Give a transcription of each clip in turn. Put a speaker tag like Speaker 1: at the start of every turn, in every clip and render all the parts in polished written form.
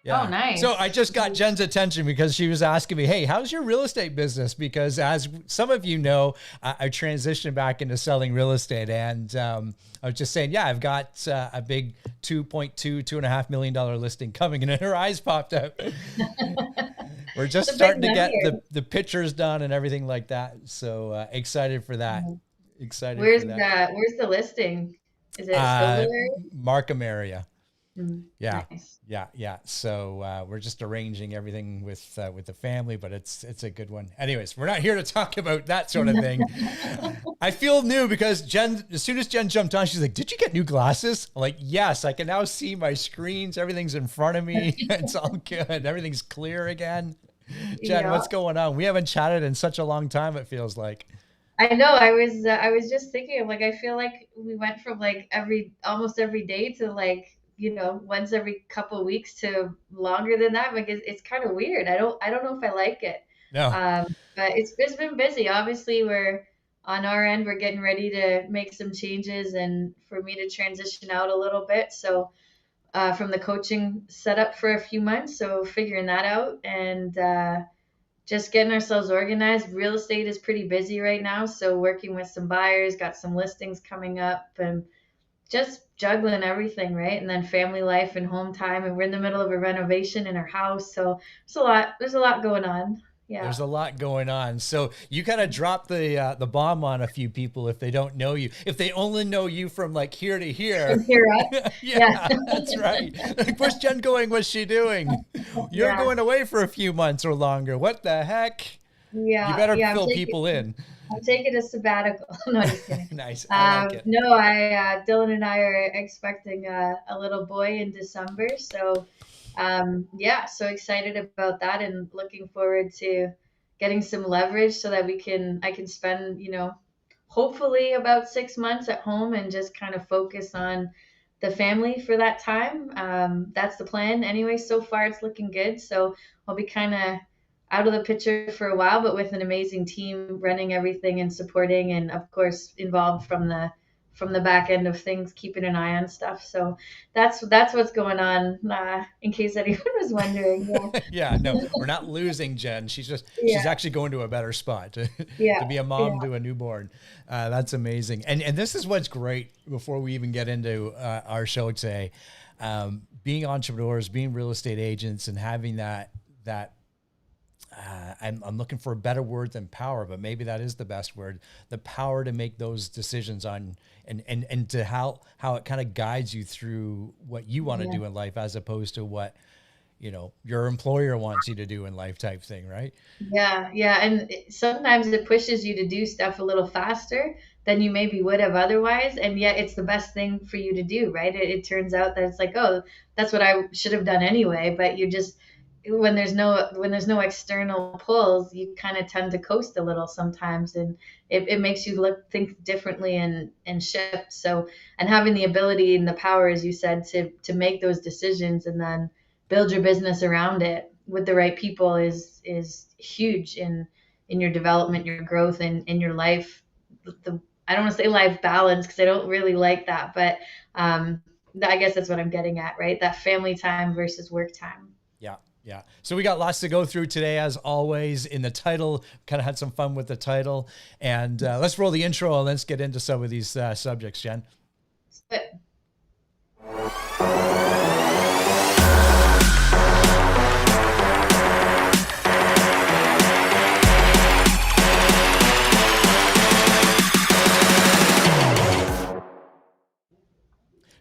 Speaker 1: Oh,
Speaker 2: Yeah. So
Speaker 1: nice.
Speaker 2: I just got Jen's attention because she was asking me, hey, how's your real estate business? Because as some of you know, I transitioned back into selling real estate. And I was just saying, yeah, I've got a big $2.5 million listing coming, and her eyes popped out. We're just
Speaker 1: It's a big
Speaker 2: starting to
Speaker 1: money.
Speaker 2: get the pictures done and everything like that. So excited for that. Excited
Speaker 1: Where's
Speaker 2: for that.
Speaker 1: the listing? Is it Stouffville
Speaker 2: Uh,
Speaker 1: area?
Speaker 2: Markham area. Yeah,
Speaker 1: Nice.
Speaker 2: yeah. So we're just arranging everything with the family, but it's a good one. Anyways, we're not here to talk about that sort of thing. I feel new because Jen, as soon as Jen jumped on, she's like, "Did you get new glasses?" I'm like, "Yes, I can now see my screens. Everything's in front of me. It's all good. Everything's clear again." Jen,
Speaker 1: Yeah.
Speaker 2: what's going on? We haven't chatted in such a long time. It feels like.
Speaker 1: I know. I was just thinking of like I feel like we went from like almost every day to like once every couple of weeks to longer than that. Like it's kind of weird. I don't know if I like it.
Speaker 2: No,
Speaker 1: But it's been busy. Obviously, we're on our end. We're getting ready to make some changes and for me to transition out a little bit. So from the coaching setup for a few months. So figuring that out and. Just getting ourselves organized. Real estate is pretty busy right now, so working with some buyers, got some listings coming up, and just juggling everything, right? And then family life and home time, and we're in the middle of a renovation in our house, so there's a lot. There's a lot going on. Yeah.
Speaker 2: there's a lot going on. So you kind of drop the bomb on a few people if they don't know you. If they only know you from like here to here.
Speaker 1: From here up. Yeah.
Speaker 2: Yeah, that's right. Like, where's Jen going? What's she doing? You're
Speaker 1: Yeah.
Speaker 2: going away for a few months or longer. What the heck? You
Speaker 1: Yeah.
Speaker 2: better
Speaker 1: Yeah.
Speaker 2: fill people in.
Speaker 1: I'm taking a sabbatical. No, just kidding.
Speaker 2: Nice. I like it.
Speaker 1: No, Dylan and I are expecting a little boy in December, so yeah, so excited about that and looking forward to getting some leverage so that I can spend, hopefully about 6 months at home and just kind of focus on the family for that time. That's the plan anyway. So far, it's looking good. So I'll be kind of out of the picture for a while, but with an amazing team running everything and supporting, and of course involved from the back end of things, keeping an eye on stuff. So that's what's going on. In case anyone was wondering. Yeah.
Speaker 2: Yeah, no, we're not losing Jen. She's
Speaker 1: Yeah.
Speaker 2: actually going to a better spot to,
Speaker 1: Yeah.
Speaker 2: to be a mom
Speaker 1: Yeah.
Speaker 2: to a newborn. That's amazing. And this is what's great before we even get into our show today. Being entrepreneurs, being real estate agents, and having that I'm looking for a better word than power, but maybe that is the best word. The power to make those decisions on and to how it kind of guides you through what you want to
Speaker 1: Yeah.
Speaker 2: do in life as opposed to what, your employer wants you to do in life type thing, right?
Speaker 1: Yeah, yeah, and sometimes it pushes you to do stuff a little faster than you maybe would have otherwise, and yet it's the best thing for you to do, right? It turns out that it's like, oh, that's what I should have done anyway, but you just when there's no external pulls, you kind of tend to coast a little sometimes, and it makes you think differently and shift. So, and having the ability and the power, as you said, to make those decisions and then build your business around it with the right people is huge in your development, your growth, and in your life. I don't want to say life balance because I don't really like that, but I guess that's what I'm getting at, right? That family time versus work time.
Speaker 2: Yeah. Yeah. So we got lots to go through today, as always. In the title, kind of had some fun with the title. And let's roll the intro and let's get into some of these subjects, Jen.
Speaker 1: But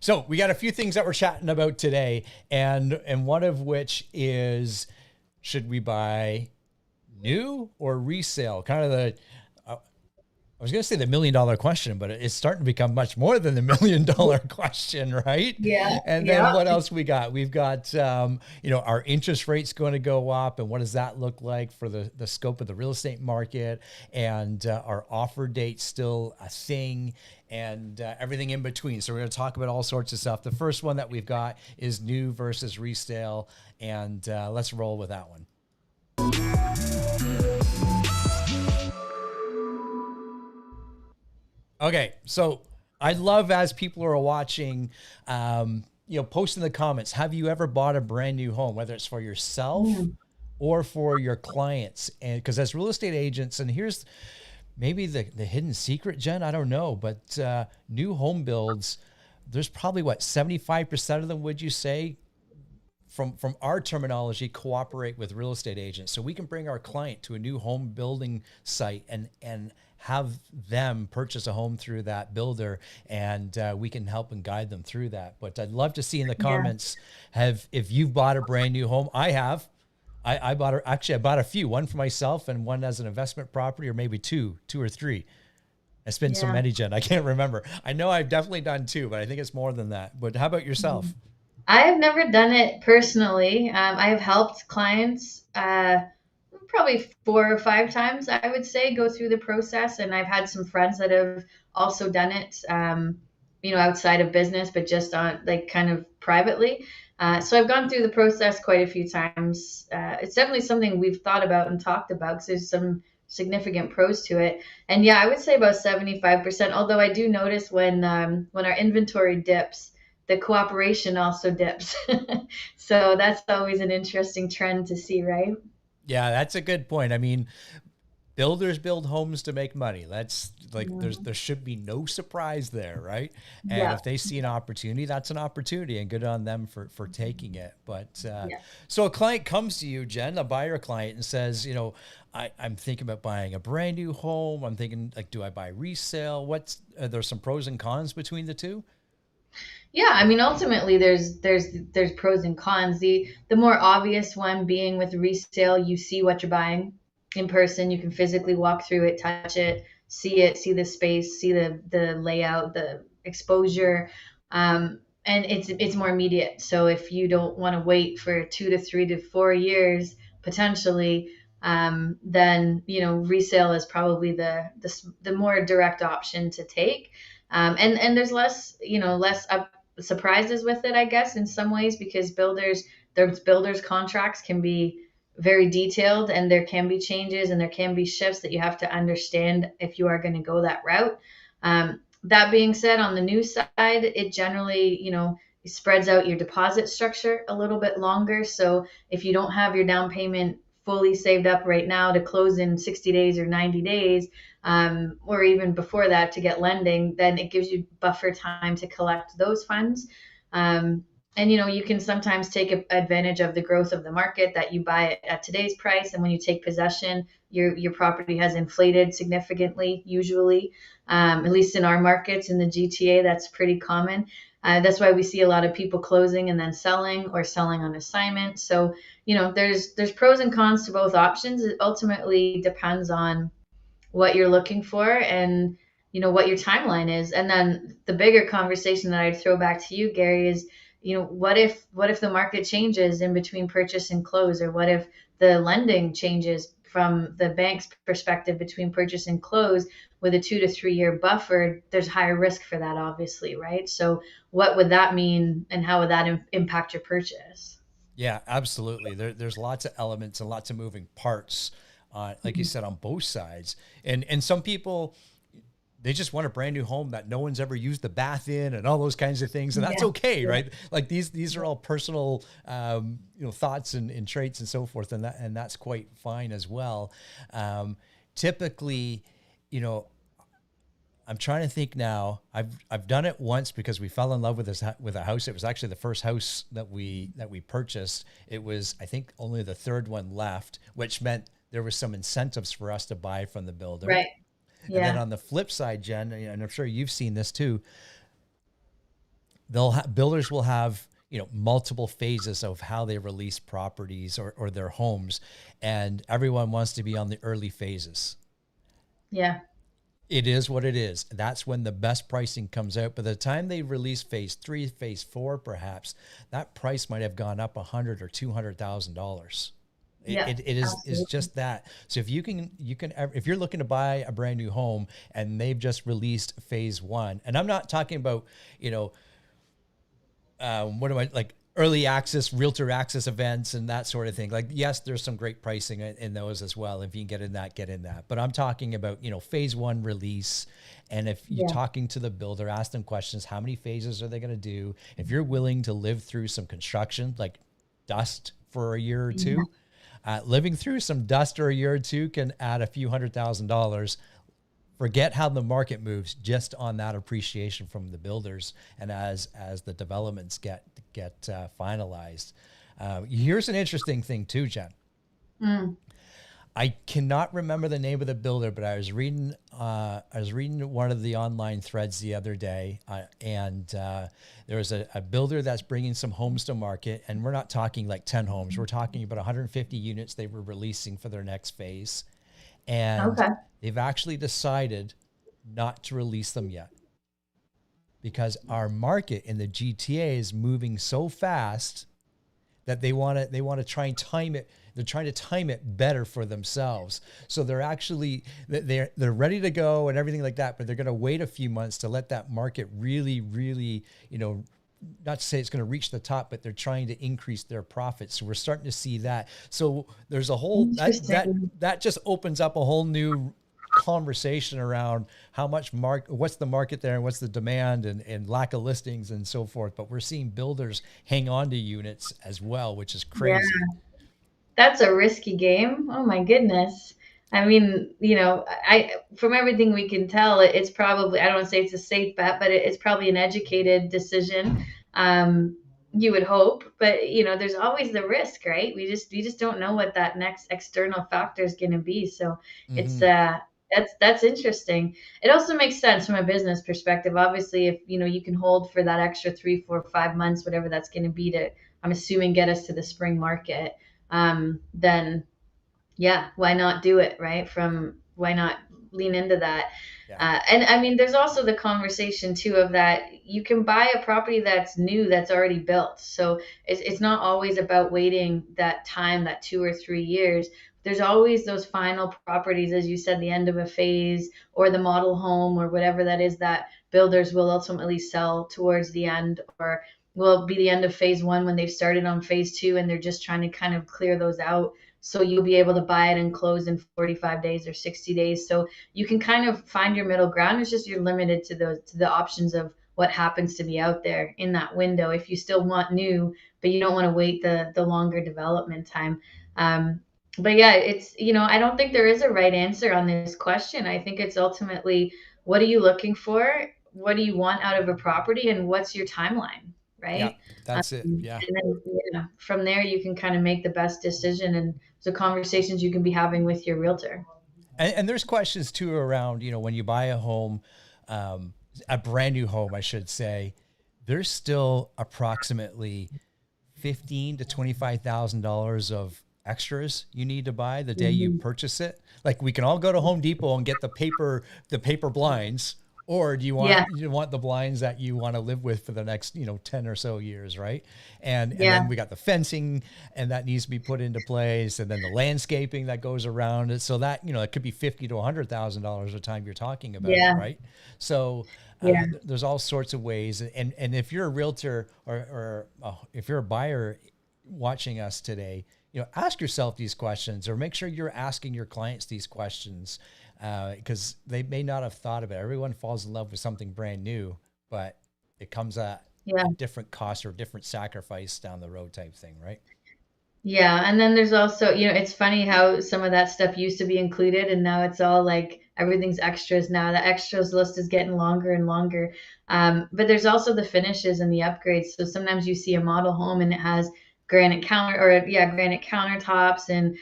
Speaker 2: So we got a few things that we're chatting about today, and one of which is, should we buy new or resale? Kind of I was going to say the $1 million question, but it's starting to become much more than the $1 million question, right?
Speaker 1: yeah,
Speaker 2: And then
Speaker 1: yeah.
Speaker 2: what else we got? We've got, our interest rates going to go up, and what does that look like for the scope of the real estate market? And our offer date still a thing, and everything in between. So we're going to talk about all sorts of stuff. The first one that we've got is new versus resale, and let's roll with that one. Okay, so I love, as people are watching, post in the comments, have you ever bought a brand new home, whether it's for yourself
Speaker 1: Mm,
Speaker 2: or for your clients? And because as real estate agents, and here's maybe the hidden secret, Jen, I don't know, but new home builds, there's probably what, 75% of them, would you say, from our terminology, cooperate with real estate agents. So we can bring our client to a new home building site and have them purchase a home through that builder, and we can help and guide them through that. But I'd love to see in the
Speaker 1: yeah,
Speaker 2: comments, have if you've bought a brand new home. I have. I bought a few, one for myself and one as an investment property, or maybe two or three. It's been so
Speaker 1: yeah.
Speaker 2: many, Jen, I can't remember. I know I've definitely done two, but I think it's more than that. But how about yourself?
Speaker 1: I have never done it personally. I have helped clients probably 4 or 5 times, I would say, go through the process. And I've had some friends that have also done it, outside of business, but just on like kind of privately. So I've gone through the process quite a few times. It's definitely something we've thought about and talked about because there's some significant pros to it. And yeah, I would say about 75%. Although I do notice when our inventory dips, the cooperation also dips. So that's always an interesting trend to see, right?
Speaker 2: Yeah, that's a good point. I mean, builders build homes to make money. That's like, there should be no surprise there, right? And
Speaker 1: Yeah,
Speaker 2: if they see an opportunity, that's an opportunity, and good on them for taking it. But
Speaker 1: yeah.
Speaker 2: so a client comes to you, Jen, a buyer client, and says, I'm thinking about buying a brand new home. I'm thinking, like, do I buy resale? There's some pros and cons between the two.
Speaker 1: Yeah, I mean, ultimately, there's pros and cons. The more obvious one being with resale, you see what you're buying in person. You can physically walk through it, see the space, see the layout, the exposure, and it's more immediate. So if you don't want to wait for 2 to 3 to 4 years potentially, then resale is probably the more direct option to take. And there's less surprises with it, I guess, in some ways, because their builders contracts can be very detailed, and there can be changes and there can be shifts that you have to understand if you are going to go that route. That being said, on the new side, it generally, spreads out your deposit structure a little bit longer. So if you don't have your down payment fully saved up right now to close in 60 days or 90 days, or even before that to get lending, then it gives you buffer time to collect those funds. And you can sometimes take advantage of the growth of the market, that you buy it at today's price, and when you take possession, your property has inflated significantly. Usually, at least in our markets in the GTA, that's pretty common. That's why we see a lot of people closing and then selling, or selling on assignment. So there's pros and cons to both options. It ultimately depends on what you're looking for, and what your timeline is. And then the bigger conversation that I'd throw back to you, Gary, is what if the market changes in between purchase and close, or what if the lending changes from the bank's perspective between purchase and close? With a 2 to 3 year buffer, there's higher risk for that, obviously, right? So what would that mean, and how would that impact your purchase?
Speaker 2: Yeah, absolutely. There's lots of elements and lots of moving parts, like you
Speaker 1: Mhm.
Speaker 2: said, on both sides. And some people, they just want a brand new home that no one's ever used the bath in, and all those kinds of things, and that's
Speaker 1: Yeah,
Speaker 2: okay,
Speaker 1: yeah,
Speaker 2: right? Like these are all personal, thoughts and traits and so forth, and that's quite fine as well. Typically, you know, I'm trying to think now. I've done it once because we fell in love with with a house. It was actually the first house that we purchased. It was, I think, only the third one left, which meant there was some incentives for us to buy from the builder.
Speaker 1: right.
Speaker 2: And then
Speaker 1: Yeah,
Speaker 2: on the flip side, Jen, and I'm sure you've seen this too, builders will have, multiple phases of how they release properties, or their homes, and everyone wants to be on the early phases.
Speaker 1: yeah,
Speaker 2: It is what it is. That's when the best pricing comes out. By the time they release phase three, phase four, perhaps that price might have gone up $100,000 or $200,000. It,
Speaker 1: yeah,
Speaker 2: it, it is
Speaker 1: absolutely.
Speaker 2: just that. So if if you're looking to buy a brand new home and they've just released phase one, and I'm not talking about, what am I like? early access, realtor access events and that sort of thing. Like, yes, there's some great pricing in those as well. If you can get in that, get in that. But I'm talking about, phase one release. And if you're
Speaker 1: Yeah.
Speaker 2: talking to the builder, ask them questions. How many phases are they going to do? If you're willing to live through some construction, like dust for a year or two, living through some dust or a year or two can add a few $100,000. Forget how the market moves just on that appreciation from the builders, and as the developments get finalized. Here's an interesting thing too, Jen.
Speaker 1: Mm.
Speaker 2: I cannot remember the name of the builder, but I was reading one of the online threads the other day, and there was a builder that's bringing some homes to market, and we're not talking like 10 homes. We're talking about 150 units they were releasing for their next phase, and
Speaker 1: Okay.
Speaker 2: they've actually decided not to release them yet because our market in the GTA is moving so fast that they want to try and time it. They're trying to time it better for themselves. So they're ready to go and everything like that, but they're going to wait a few months to let that market really, really, not to say it's going to reach the top, but they're trying to increase their profits. So we're starting to see that. So there's a whole
Speaker 1: Interesting.
Speaker 2: that just opens up a whole new conversation around what's the market there and what's the demand and lack of listings and so forth. But we're seeing builders hang on to units as well, which is
Speaker 1: Yeah.
Speaker 2: crazy.
Speaker 1: That's a risky game. Oh my goodness. I mean, from everything we can tell, it's probably, I don't want to say it's a safe bet, but it's probably an educated decision. Um, you would hope, but there's always the risk, right? We just don't know what that next external factor is going to be. So it's
Speaker 2: Hmm.
Speaker 1: that's interesting. It also makes sense from a business perspective. Obviously, if you can hold for that extra 3, 4, 5 months, whatever that's going to be to, I'm assuming, get us to the spring market, then yeah, why not do it, right? Why not lean into that?
Speaker 2: Yeah.
Speaker 1: And I mean, there's also the conversation too of that you can buy a property that's new, that's already built. So it's not always about waiting that time, that 2 or 3 years. There's always those final properties, as you said, the end of a phase or the model home or whatever that is that builders will ultimately sell towards the end, or will be the end of phase one when they've started on phase two and they're just trying to kind of clear those out, so you'll be able to buy it and close in 45 days or 60 days. So you can kind of find your middle ground. It's just you're limited to the options of what happens to be out there in that window. If you still want new, but you don't want to wait the longer development time. Um, but yeah, I don't think there is a right answer on this question. I think it's ultimately, what are you looking for? What do you want out of a property, and what's your timeline,
Speaker 2: Yeah.
Speaker 1: right?
Speaker 2: That's it. Yeah.
Speaker 1: And then from there you can kind of make the best decision, and the conversations you can be having with your realtor.
Speaker 2: And there's questions too around, when you buy a home, um, a brand new home, I should say, there's still approximately 15 to $25,000 of extras you need to buy the day you
Speaker 1: Mhm.
Speaker 2: purchase it. Like, we can all go to Home Depot and get the paper blinds, or do you want
Speaker 1: Yeah,
Speaker 2: the blinds that you want to live with for the next 10 or so years, right? And
Speaker 1: yeah,
Speaker 2: then we got the fencing, and that needs to be put into place, and then the landscaping that goes around it. So that it could be 50 to $100,000 the time you're talking about it,
Speaker 1: yeah,
Speaker 2: right? So
Speaker 1: yeah,
Speaker 2: there's all sorts of ways, and if you're a realtor, or if you're a buyer watching us today, ask yourself these questions, or make sure you're asking your clients these questions, because they may not have thought of it. Everyone falls in love with something brand new, but it comes at
Speaker 1: yeah.
Speaker 2: a different cost or different sacrifice down the road type thing, right?
Speaker 1: Yeah, and then there's also, it's funny how some of that stuff used to be included and now it's all like everything's extras now. The extras list is getting longer and longer. But there's also the finishes and the upgrades. So sometimes you see a model home and it has granite countertops and,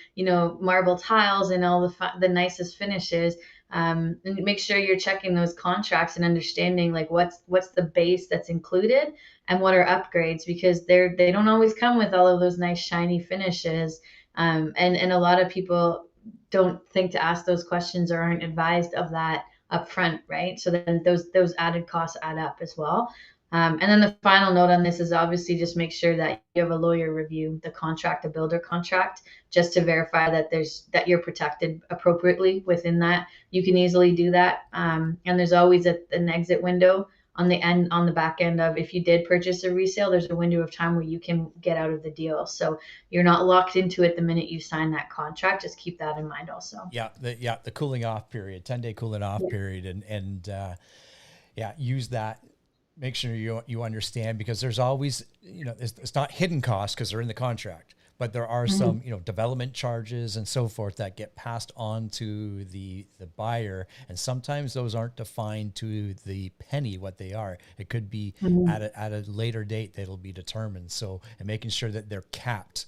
Speaker 1: marble tiles and all the nicest finishes. And make sure you're checking those contracts and understanding like what's the base that's included and what are upgrades, because they don't always come with all of those nice shiny finishes, and a lot of people don't think to ask those questions or aren't advised of that up front, right? So then those added costs add up as well. And then the final note on this is obviously just make sure that you have a lawyer review the contract, a builder contract, just to verify that you're protected appropriately within that. You can easily do that, and there's always an exit window on the back end of, if you did purchase a resale, there's a window of time where you can get out of the deal. So you're not locked into it the minute you sign that contract. Just keep that in mind also.
Speaker 2: The cooling off period, 10-day cooling off
Speaker 1: Yeah.
Speaker 2: period, and yeah, use that. Make sure you understand, because there's always, it's not hidden costs because they're in the contract, but there are
Speaker 1: Mhm.
Speaker 2: some, development charges and so forth that get passed on to the buyer, and sometimes those aren't defined to the penny what they are. It could be
Speaker 1: Mhm.
Speaker 2: at a later date that'll be determined. So, and making sure that they're capped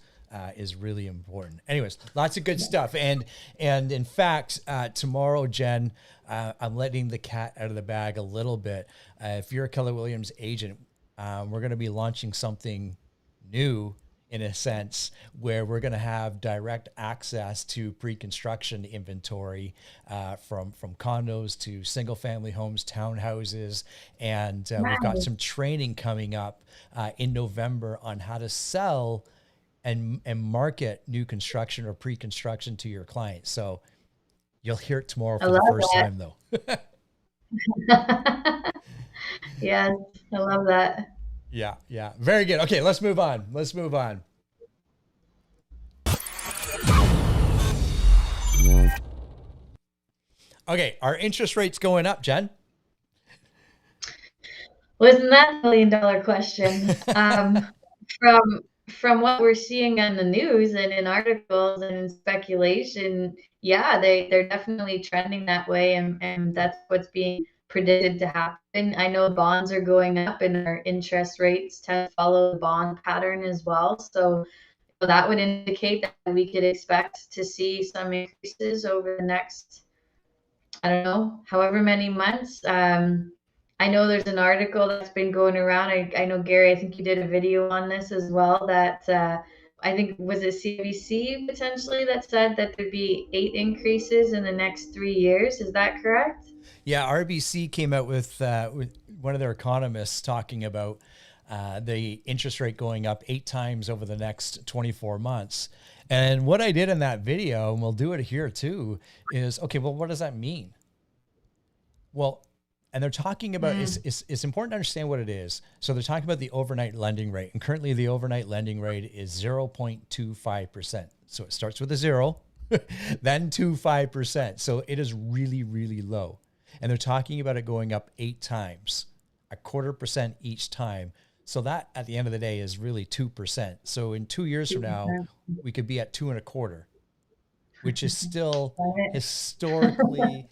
Speaker 2: is really important. Anyways, lots of good stuff. And in fact, tomorrow, Jen, I'm letting the cat out of the bag a little bit. If you're a Keller Williams agent, we're going to be launching something new, in a sense, where we're going to have direct access to pre-construction inventory, from condos to single-family homes, townhouses, and we've got
Speaker 1: Nice.
Speaker 2: some training coming up in November on how to sell and market new construction or pre-construction to your clients. So you'll hear it tomorrow
Speaker 1: I
Speaker 2: for the
Speaker 1: love
Speaker 2: first time, though.
Speaker 1: that. Yes, I love that.
Speaker 2: Yeah, yeah. Very good. Okay, let's move on. Let's move on. Okay, our interest rates going up, Jen.
Speaker 1: Wasn't that $1 million question? From from what we're seeing on the news and in articles and in speculation, yeah, they're definitely trending that way, and that's what's being predicted to happen. I know bonds are going up, and our interest rates tend to follow the bond pattern as well. So that would indicate that we could expect to see some increases over the next, I don't know, however many months. I know there's an article that's been going around. I know, Gary, I think you did a video on this as well, that I think, was it CBC potentially, that said that there'd be 8 increases in the next 3 years. Is that correct?
Speaker 2: Yeah, RBC came out with one of their economists talking about the interest rate going up 8 times over the next 24 months. And what I did in that video, and we'll do it here too, is okay, well, what does that mean? Well, and they're talking about,
Speaker 1: Mm,
Speaker 2: it's important to understand what it is. So they're talking about the overnight lending rate. And currently the overnight lending rate is 0.25%. So it starts with a zero, then 25%. So it is really, really low. And they're talking about it going up 8 times, a 1/4% each time. So that at the end of the day is really 2%. So in 2 years from now,
Speaker 1: 2%.
Speaker 2: we could be at 2 1/4, which is still
Speaker 1: Right.
Speaker 2: historically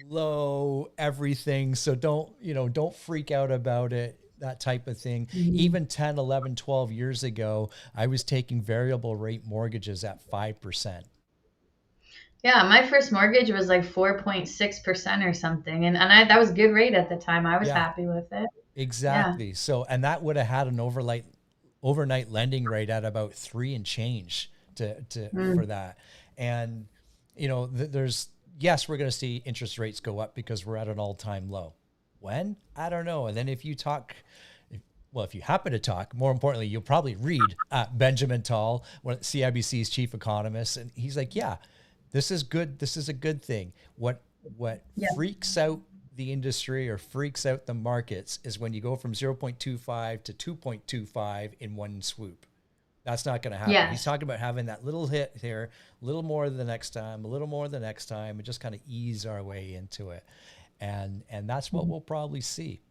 Speaker 2: low everything. So don't freak out about it, that type of thing.
Speaker 1: Mhm.
Speaker 2: Even 10, 11, 12 years ago, I was taking variable rate mortgages at 5%.
Speaker 1: Yeah, my first mortgage was like 4.6% or something. And that was a good rate at the time. I was
Speaker 2: Yeah,
Speaker 1: happy with it. Yeah.
Speaker 2: exactly. So, and that would have had an overnight lending rate at about 3 and change to for
Speaker 1: Mm.
Speaker 2: that. And there's, yes, we're going to see interest rates go up because we're at an all-time low. When? I don't know. And then if you talk, well, if you happen to talk, more importantly, you'll probably read Benjamin Tall, CIBC's chief economist, and he's like, yeah, this is good. This is a good thing. What
Speaker 1: Yeah.
Speaker 2: freaks out the industry or freaks out the markets is when you go from 0.25 to 2.25 in one swoop. That's not going to happen. He's
Speaker 1: Yes.
Speaker 2: talking about having that little hit here, a little more the next time, a little more the next time, and just kind of ease our way into it. And that's what we'll probably see.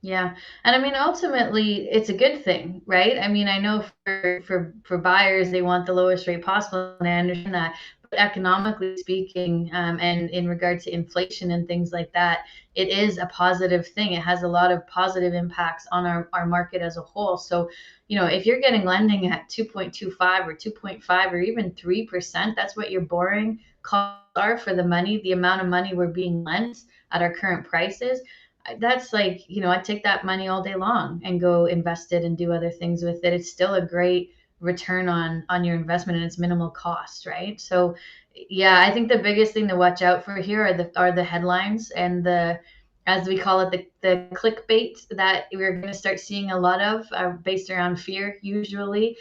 Speaker 1: Yeah. And I mean, ultimately, it's a good thing, right? I mean, I know for buyers, they want the lowest rate possible, and I understand that. But economically speaking, and in regard to inflation and things like that, it is a positive thing. It has a lot of positive impacts on our market as a whole. So, if you're getting lending at 2.25 or 2.5 or even 3%, that's what your borrowing costs are for the money, the amount of money we're being lent at our current prices. That's like, I take that money all day long and go invest it and do other things with it. It's still a great return on your investment, and it's minimal cost, right? So yeah, I think the biggest thing to watch out for here are the headlines and the, as we call it, the clickbait that we're going to start seeing a lot of, based around fear usually.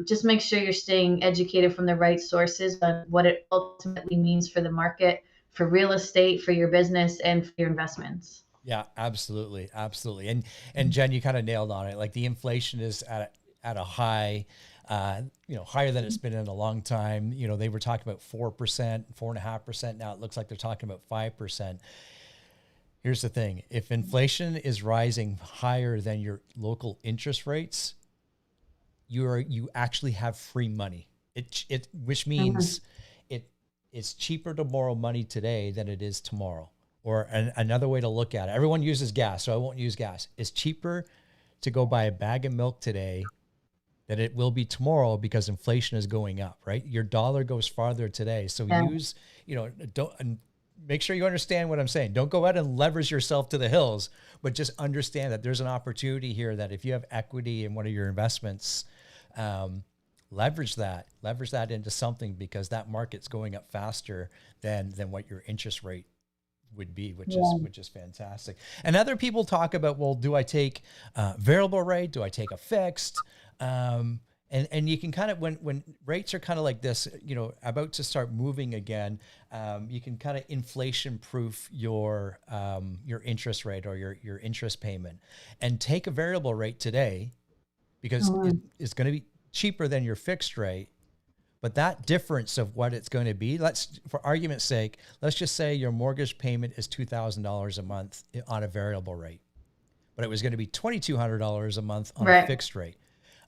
Speaker 1: Just make sure you're staying educated from the right sources on what it ultimately means for the market, for real estate, for your business, and for your investments.
Speaker 2: Yeah, absolutely, absolutely. And Jen, you kind of nailed on it. Like the inflation is at a high, higher than it's been in a long time. They were talking about 4%, 4.5%. Now it looks like they're talking about 5%. Here's the thing: if inflation is rising higher than your local interest rates, you actually have free money. Which
Speaker 1: Mhm.
Speaker 2: means it it's cheaper to borrow money today than it is tomorrow. Or another way to look at it, everyone uses gas, so I won't use gas. It's cheaper to go buy a bag of milk today than it will be tomorrow because inflation is going up, right? Your dollar goes farther today. So
Speaker 1: Yeah.
Speaker 2: don't and make sure you understand what I'm saying. Don't go out and leverage yourself to the hills, but just understand that there's an opportunity here that if you have equity in one of your investments, um, leverage that into something because that market's going up faster than what your interest rate would be,
Speaker 1: Yeah.
Speaker 2: which is fantastic. And other people talk about, well, do I take variable rate? Do I take a fixed? And you can kind of when rates are kind of like this, about to start moving again, you can kind of inflation proof your interest rate or your interest payment, and take a variable rate today because it
Speaker 1: Mhm.
Speaker 2: is going to be cheaper than your fixed rate. But that difference of what it's going to be, for argument's sake, let's just say your mortgage payment is $2,000 a month on a variable rate, but it was going to be $2,200 a month on a
Speaker 1: Right.
Speaker 2: fixed rate.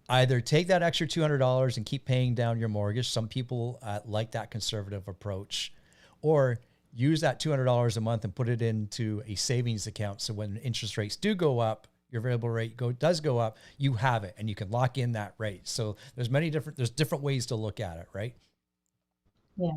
Speaker 2: Either take that extra $200 and keep paying down your mortgage. Some people like that conservative approach, or use that $200 a month and put it into a savings account. So when interest rates do go up, your variable rate does go up, you have it and you can lock in that rate. So there's different ways to look at it, right?
Speaker 1: Yeah.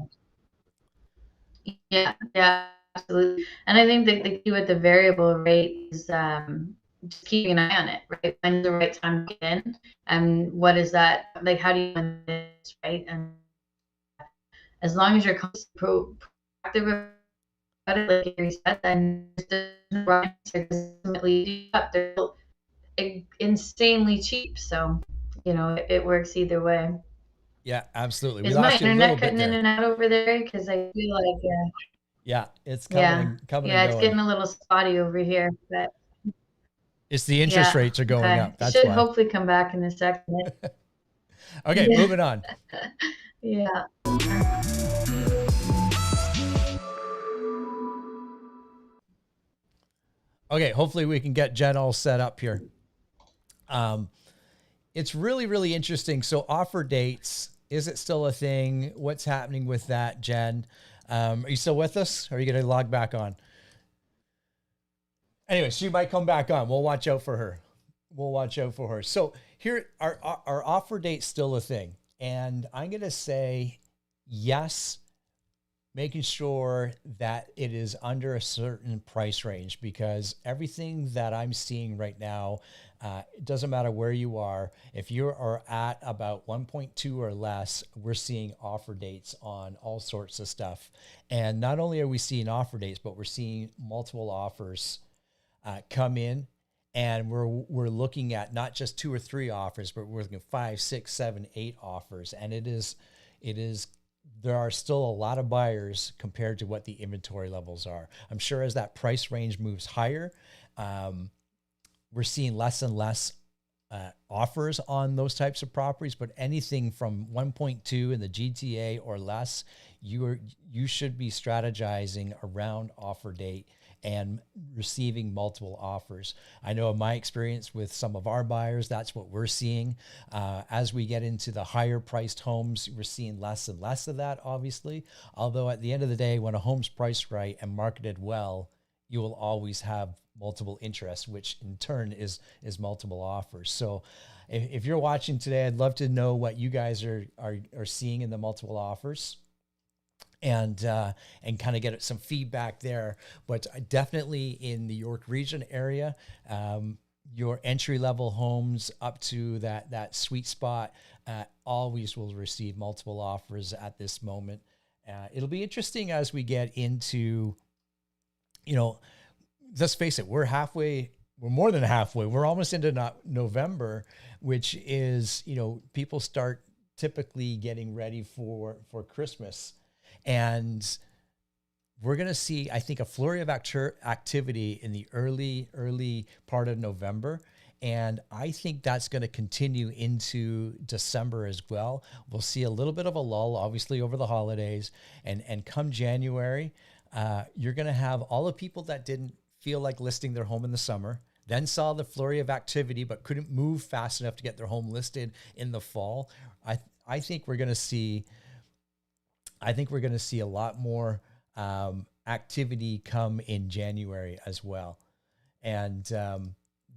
Speaker 1: Yeah. Yeah. Absolutely. And I think the key with the variable rate is just keeping an eye on it, right? When's the right time to get in? And what is that like? How do you win this, right? And as long as you're proactive about it, like you said, then there's no right answer because ultimately they're insanely cheap. So, it works either way.
Speaker 2: Yeah, absolutely. We
Speaker 1: Is my
Speaker 2: lost you a little
Speaker 1: internet
Speaker 2: bit
Speaker 1: cutting in
Speaker 2: there.
Speaker 1: and out over there? Because I feel like,
Speaker 2: Yeah, it's
Speaker 1: yeah,
Speaker 2: coming and
Speaker 1: yeah, it's
Speaker 2: going.
Speaker 1: getting a little spotty over here. But
Speaker 2: It's the interest
Speaker 1: yeah,
Speaker 2: rates are going
Speaker 1: okay.
Speaker 2: up.
Speaker 1: It
Speaker 2: That's
Speaker 1: should
Speaker 2: why.
Speaker 1: hopefully come back in a second.
Speaker 2: Okay,
Speaker 1: Yeah,
Speaker 2: moving on.
Speaker 1: yeah.
Speaker 2: Okay, hopefully we can get Jen all set up here. Um, it's really, really interesting. So offer dates, is it still a thing? What's happening with that, Jen? Are you still with us? Or are you going to log back on? Anyway, she might come back on. We'll watch out for her. We'll watch out for her. So here, our offer date's still a thing. And I'm going to say yes, making sure that it is under a certain price range because everything that I'm seeing right now, it doesn't matter where you are. If you are at about 1.2 or less, we're seeing offer dates on all sorts of stuff. And not only are we seeing offer dates, but we're seeing multiple offers come in, and we're looking at not just two or three offers, but we're looking at 5, 6, 7, 8 offers, and it is there are still a lot of buyers compared to what the inventory levels are. I'm sure as that price range moves higher, um, we're seeing less and less offers on those types of properties. But anything from 1.2 in the GTA or less, you should be strategizing around offer date and receiving multiple offers. I know in my experience with some of our buyers, that's what we're seeing. As we get into the higher priced homes, we're seeing less and less of that, obviously. Although at the end of the day, when a home's priced right and marketed well, you will always have multiple interests, which in turn is multiple offers. So if you're watching today, I'd love to know what you guys are seeing in the multiple offers, and kind of get some feedback there. But definitely in the York Region area, your entry level homes up to that sweet spot always will receive multiple offers at this moment. It'll be interesting as we get into, you know, let's face it, we're more than halfway. We're almost into November, which is, people start typically getting ready for Christmas. And we're going to see, I think, a flurry of activity in the early part of November. And I think that's going to continue into December as well. We'll see a little bit of a lull, obviously, over the holidays. And come January, you're going to have all the people that didn't feel like listing their home in the summer, then saw the flurry of activity, but couldn't move fast enough to get their home listed in the fall. I think we're going to see a lot more activity come in January as well. And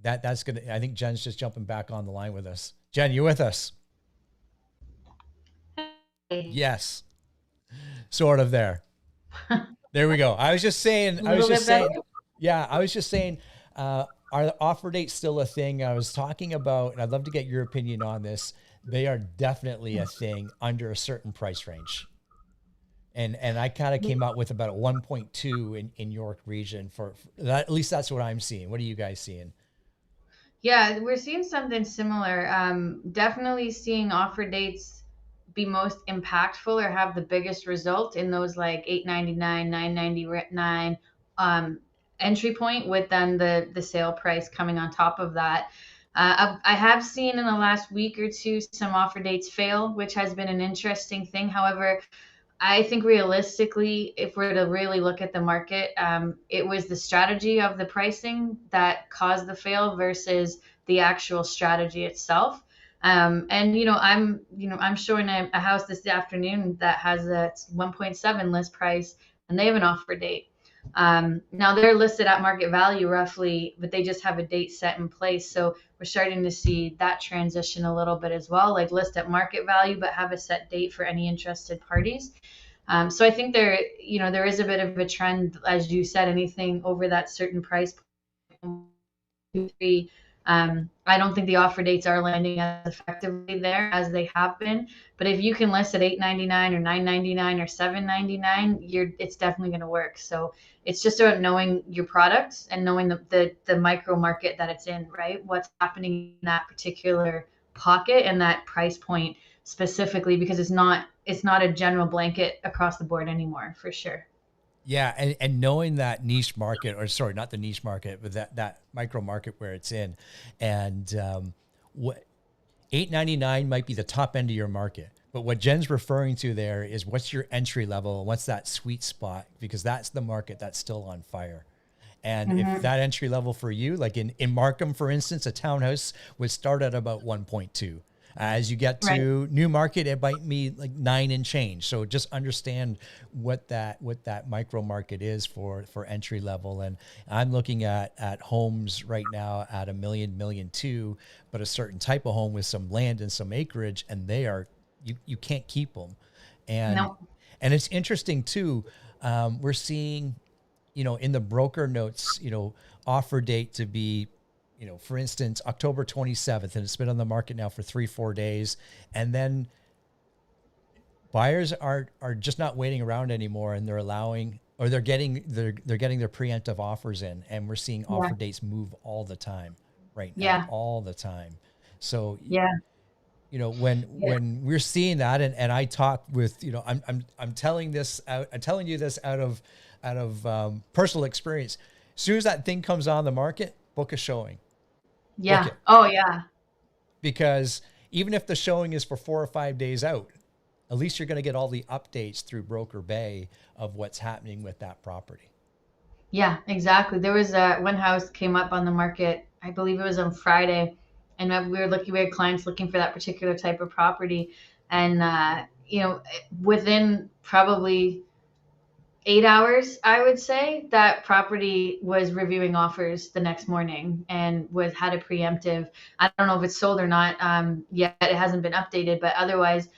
Speaker 2: that's going to, I think Jen's just jumping back on the line with us. Jen, you with us?
Speaker 1: A
Speaker 2: Yes, sort of there. There we go.
Speaker 1: little bit better.
Speaker 2: Yeah, I was just saying, are the offer dates still a thing? I was talking about, and I'd love to get your opinion on this. They are definitely a thing under a certain price range. And I kind of came out with about a 1.2 in York region for that. At least that's what I'm seeing. What are you guys seeing?
Speaker 1: Yeah, we're seeing something similar. Definitely seeing offer dates be most impactful or have the biggest result in those like 899, 999 entry point, with then the sale price coming on top of that. I have seen in the last week or two some offer dates fail, which has been an interesting thing. However, I think realistically, if we're to really look at the market, it was the strategy of the pricing that caused the fail versus the actual strategy itself. And I'm showing a house this afternoon that has a 1.7 list price, and they have an offer date. Now they're listed at market value roughly, but they just have a date set in place. So we're starting to see that transition a little bit as well, like list at market value, but have a set date for any interested parties. So I think there is a bit of a trend, as you said, anything over that certain price point, three. I don't think the offer dates are landing as effectively there as they have been. But if you can list at 899 or 999 or 799, it's definitely going to work. So it's just about knowing your products and knowing the micro market that it's in, right? What's happening in that particular pocket and that price point specifically, because it's not a general blanket across the board anymore, for sure.
Speaker 2: Yeah, and knowing that niche market, or sorry, not the niche market, but that micro market where it's in, and what 899 might be the top end of your market, but what Jen's referring to there is what's your entry level and what's that sweet spot, because that's the market that's still on fire. And if
Speaker 1: Hmm.
Speaker 2: that entry level for you, like in Markham, for instance, a townhouse would start at about 1.2. As you get
Speaker 1: Right.
Speaker 2: to new market, it might be like 9 and change. So just understand what that micro market is for entry level. And I'm looking at homes right now at a million two, but a certain type of home with some land and some acreage, and they are you can't keep them. And
Speaker 1: No.
Speaker 2: it's interesting too. We're seeing, in the broker notes, offer date to be, for instance, October 27th, and it's been on the market now for 3-4 days. And then buyers are just not waiting around anymore, and they're allowing, or they're getting their preemptive offers in, and we're seeing
Speaker 1: Yeah.
Speaker 2: offer dates move all the time right now,
Speaker 1: Yeah.
Speaker 2: all the time. So
Speaker 1: Yeah. Yeah.
Speaker 2: when we're seeing that, and I talk with, I'm telling this out, I'm telling you this out of personal experience. As soon as that thing comes on the market, book a showing, book
Speaker 1: Yeah.
Speaker 2: it,
Speaker 1: Oh, yeah.
Speaker 2: because even if the showing is for 4 or 5 days out, at least you're going to get all the updates through Broker Bay of what's happening with that property.
Speaker 1: Yeah, exactly. There was one house came up on the market, I believe it was on Friday, and we had clients looking for that particular type of property, and within probably 8 hours, I would say that property was reviewing offers the next morning and was had a preemptive. I don't know if it's sold or not yet. It hasn't been updated, but otherwise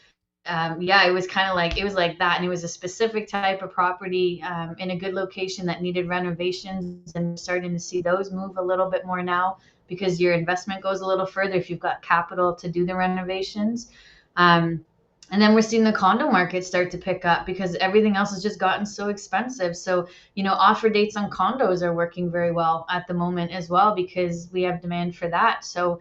Speaker 1: yeah, it was kind of like it was like that, and it was a specific type of property in a good location that needed renovations, and we're starting to see those move a little bit more now because your investment goes a little further if you've got capital to do the renovations. Um, and then we're seeing the condo market start to pick up because everything else has just gotten so expensive. So, offer dates on condos are working very well at the moment as well because we have demand for that. So,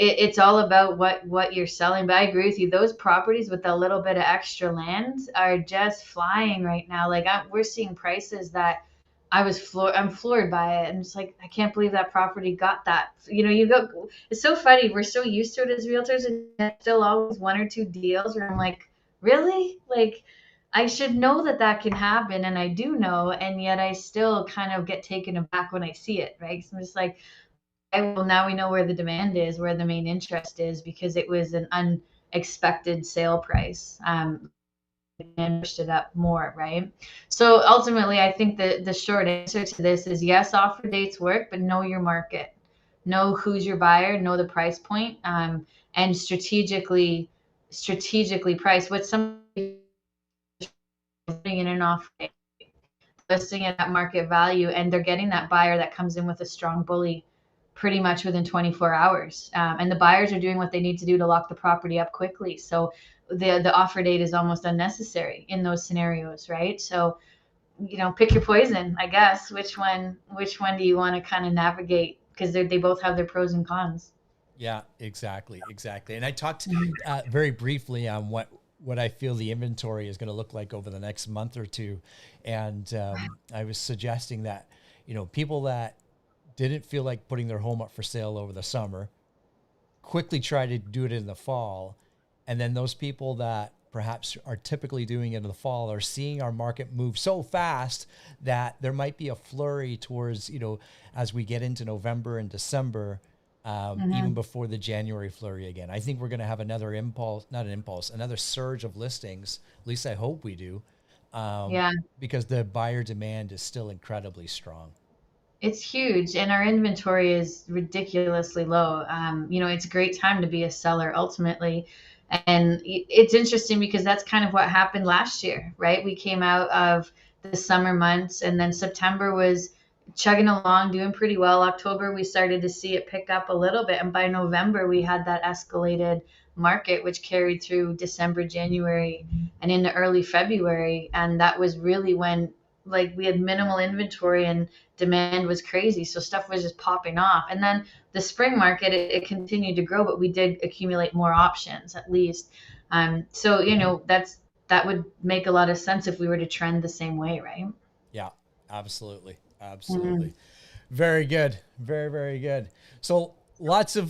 Speaker 1: it's all about what you're selling. But I agree with you. Those properties with a little bit of extra land are just flying right now. Like we're seeing prices that I'm floored by it. I'm just like, I can't believe that property got that. You know, you go. It's so funny. We're so used to it as realtors, and there's still always one or two deals where I'm like, really, like. I should know that that can happen, and I do know, and yet I still kind of get taken aback when I see it, right? So I'm just like, well, now we know where the demand is, where the main interest is, because it was an unexpected sale price. And pushed it up more, right? So ultimately, I think the short answer to this is yes, offer dates work, but know your market, know who's your buyer, know the price point, and strategically price. What somebody putting in an offer date, listing it at market value, and they're getting that buyer that comes in with a strong bully pretty much within 24 hours. And the buyers are doing what they need to do to lock the property up quickly. So the offer date is almost unnecessary in those scenarios, right? So pick your poison, I guess. Which one do you want to kind of navigate? Because they both have their pros and cons.
Speaker 2: Yeah, exactly, exactly. And I talked very briefly on what I feel the inventory is going to look like over the next month or two, and I was suggesting that people that didn't feel like putting their home up for sale over the summer quickly try to do it in the fall. And then those people that perhaps are typically doing it in the fall are seeing our market move so fast that there might be a flurry towards, as we get into November and December, even
Speaker 1: Mm-hmm.
Speaker 2: before the January flurry again. I think we're going to have another impulse, not an impulse, another surge of listings. At least I hope we do, um,
Speaker 1: Yeah.
Speaker 2: because the buyer demand is still incredibly strong.
Speaker 1: It's huge, and our inventory is ridiculously low. It's a great time to be a seller ultimately. And it's interesting because that's kind of what happened last year, right? We came out of the summer months, and then September was chugging along, doing pretty well. October, we started to see it pick up a little bit. And by November, we had that escalated market, which carried through December, January, and into early February. And that was really when, like, we had minimal inventory and demand was crazy. So stuff was just popping off. And then the spring market, it continued to grow, but we did accumulate more options at least. So, that would make a lot of sense if we were to trend the same way, right?
Speaker 2: Yeah, absolutely.
Speaker 1: Mhm.
Speaker 2: Absolutely. Very good. Very, very good. So lots of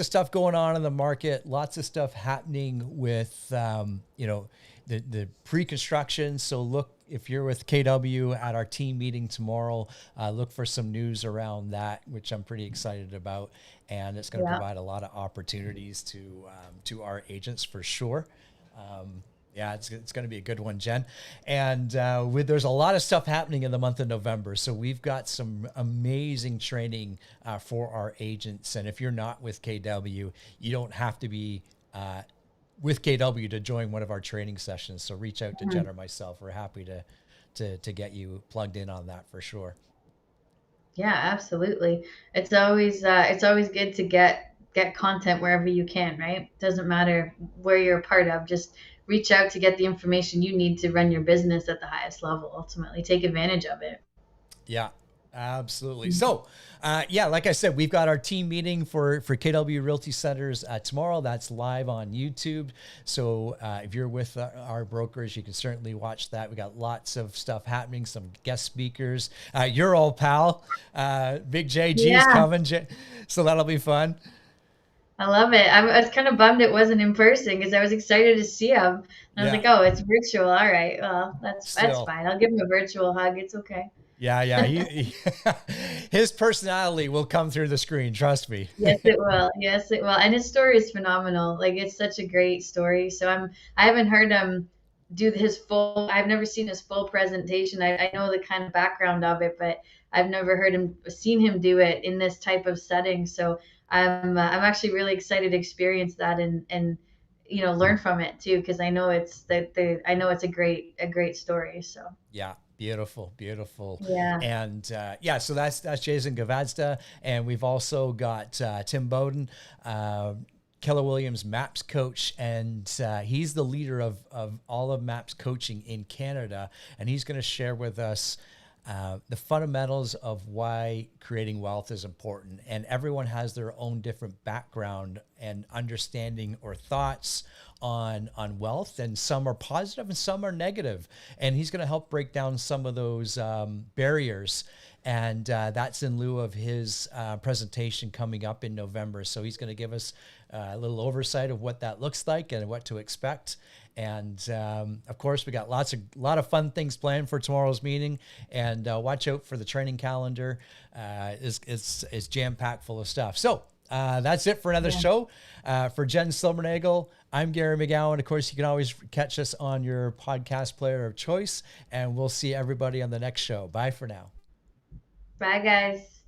Speaker 2: stuff going on in the market. Lots of stuff happening with the pre-construction. So look, if you're with KW at our team meeting tomorrow, look for some news around that, which I'm pretty excited about, and it's going to
Speaker 1: Yeah.
Speaker 2: provide a lot of opportunities to our agents for sure. Yeah, it's going to be a good one, Jen. And there's a lot of stuff happening in the month of November. So we've got some amazing training for our agents. And if you're not with KW, you don't have to be with KW to join one of our training sessions. So reach out to Jen
Speaker 1: Mhm.
Speaker 2: or myself. We're happy to get you plugged in on that for sure.
Speaker 1: Yeah, absolutely. It's always good to get content wherever you can, right? Doesn't matter where you're a part of, just reach out to get the information you need to run your business at the highest level. Ultimately, take advantage of it.
Speaker 2: Yeah, absolutely. So, yeah, like I said, we've got our team meeting for KW Realty Centers tomorrow. That's live on YouTube. So, if you're with our brokers, you can certainly watch that. We got lots of stuff happening, some guest speakers. Your old pal, Big JG's
Speaker 1: Yeah,
Speaker 2: coming, so that'll be fun.
Speaker 1: I love it. I was kind of bummed it wasn't in person because I was excited to see him. And I was
Speaker 2: Yeah,
Speaker 1: like, oh, it's virtual. All right, well, that's
Speaker 2: still.
Speaker 1: fine. I'll give him a virtual hug. It's okay.
Speaker 2: Yeah, yeah. His personality will come through the screen. Trust me.
Speaker 1: Yes, it will. Yes, it will. And his story is phenomenal. Like it's such a great story. So I haven't heard him do his full. I've never seen his full presentation. I know the kind of background of it, but I've never seen him do it in this type of setting. So I'm actually really excited to experience that and learn from it too because I know it's a great story. So
Speaker 2: Yeah, beautiful, beautiful.
Speaker 1: yeah,
Speaker 2: And yeah, so that's Jason Gavadzda, and we've also got Tim Bowden, Keller Williams Maps coach, and he's the leader of all of Maps coaching in Canada, and he's going to share with us the fundamentals of why creating wealth is important. And everyone has their own different background and understanding or thoughts on wealth, and some are positive and some are negative. And he's going to help break down some of those barriers. And that's in lieu of his presentation coming up in November. So he's going to give us a little oversight of what that looks like and what to expect. And of course, we got a lot of fun things planned for tomorrow's meeting. And watch out for the training calendar. It's jam packed full of stuff. So that's it for another show. For Jen Silbernagel, I'm Gary McGowan. Of course, you can always catch us on your podcast player of choice. And we'll see everybody on the next show. Bye for now.
Speaker 1: Bye, guys.